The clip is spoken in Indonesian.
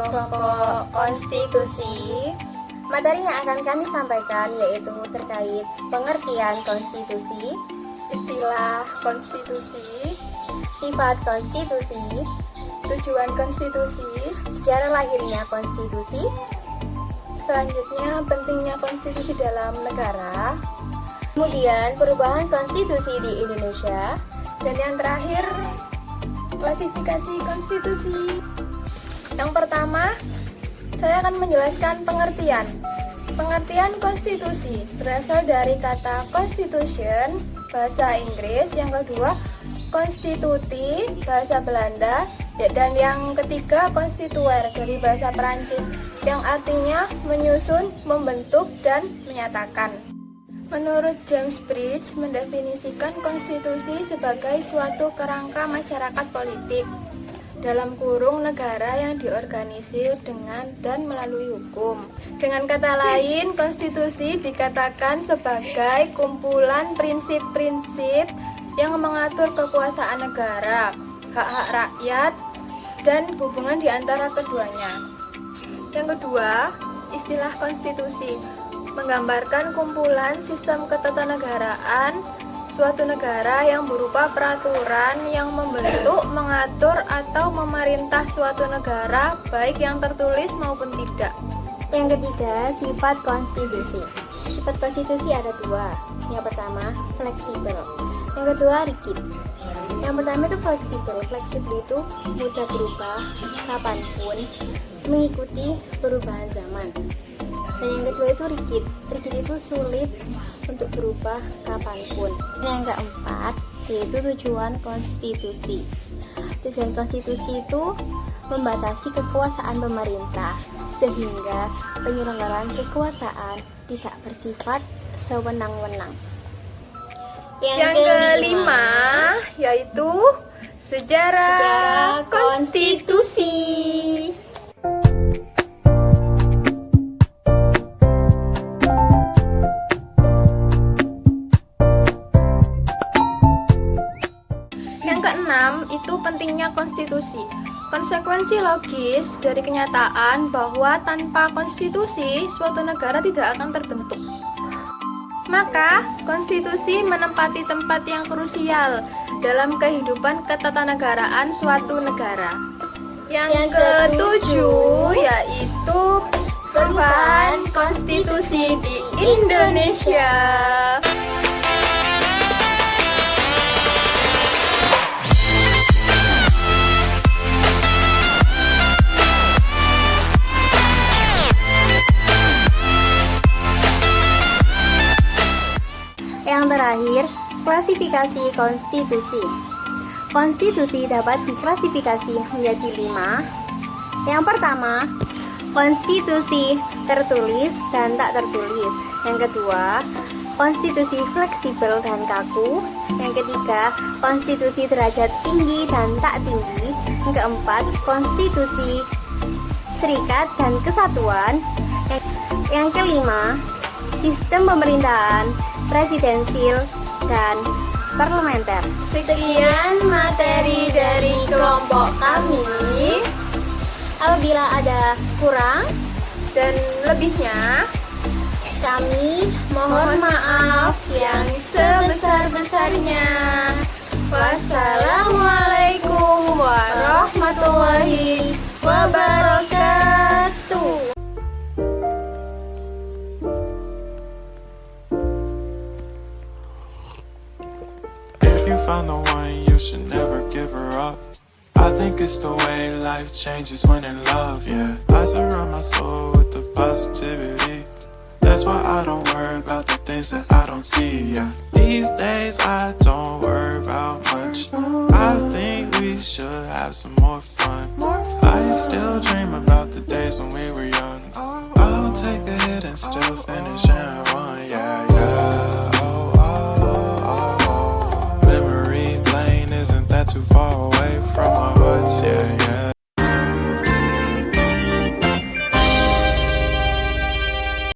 pokok konstitusi. Materi yang akan kami sampaikan yaitu terkait pengertian konstitusi, istilah konstitusi, sifat konstitusi, tujuan konstitusi, sejarah lahirnya konstitusi, selanjutnya pentingnya konstitusi dalam negara, kemudian perubahan konstitusi di Indonesia, dan yang terakhir klasifikasi konstitusi. Yang pertama, saya akan menjelaskan pengertian. Pengertian konstitusi berasal dari kata constitution, bahasa Inggris. Yang kedua, konstituti, bahasa Belanda. Dan yang ketiga, konstituer, dari bahasa Perancis, yang artinya menyusun, membentuk, dan menyatakan. Menurut James Bridge, mendefinisikan konstitusi sebagai suatu kerangka masyarakat politik, dalam kurung negara yang diorganisir dengan dan melalui hukum. Dengan kata lain, konstitusi dikatakan sebagai kumpulan prinsip-prinsip yang mengatur kekuasaan negara, hak-hak rakyat, dan hubungan di antara keduanya. Yang kedua, istilah konstitusi menggambarkan kumpulan sistem ketatanegaraan suatu negara yang berupa peraturan yang membentuk, mengatur, atau memerintah suatu negara, baik yang tertulis maupun tidak. Yang ketiga, sifat konstitusi. Sifat konstitusi ada dua. Yang pertama, fleksibel. Yang kedua, rigid. Yang pertama itu fleksibel. Fleksibel itu mudah berubah kapanpun, mengikuti perubahan zaman. Dan yang kedua itu rigid. Rigid itu sulit untuk berubah kapanpun. Dan yang keempat yaitu tujuan konstitusi. Tujuan konstitusi itu membatasi kekuasaan pemerintah sehingga penyelenggaraan kekuasaan tidak bersifat sewenang-wenang. Yang kelima yaitu sejarah konstitusi. Yang keenam itu pentingnya konstitusi. Konsekuensi logis dari kenyataan bahwa tanpa konstitusi suatu negara tidak akan terbentuk. Maka konstitusi menempati tempat yang krusial dalam kehidupan ketatanegaraan suatu negara. Yang ketujuh yaitu perubahan konstitusi di Indonesia. Yang terakhir, klasifikasi konstitusi. Konstitusi dapat diklasifikasi menjadi 5. Yang pertama, konstitusi tertulis dan tak tertulis. Yang kedua, konstitusi fleksibel dan kaku. Yang ketiga, konstitusi derajat tinggi dan tak tinggi. Yang keempat, konstitusi serikat dan kesatuan. Yang kelima, sistem pemerintahan presidensil dan parlementer. Sekian materi dari kelompok kami. Apabila ada kurang Dan lebihnya, kami mohon maaf yang sebesar-besarnya. wassalamualaikum warahmatullahi wabarakatuh. If you found the one, you should never give her up. I think it's the way life changes when in love, yeah. I surround my soul with the positivity. That's why I don't worry about the things that I don't see, yeah. These days I don't worry about much. I think we should have some more fun. I still dream about the days when we were young. I'll take a hit and still finish in one, yeah, yeah. Oh, oh, oh, oh. Memory lane, isn't that too far away?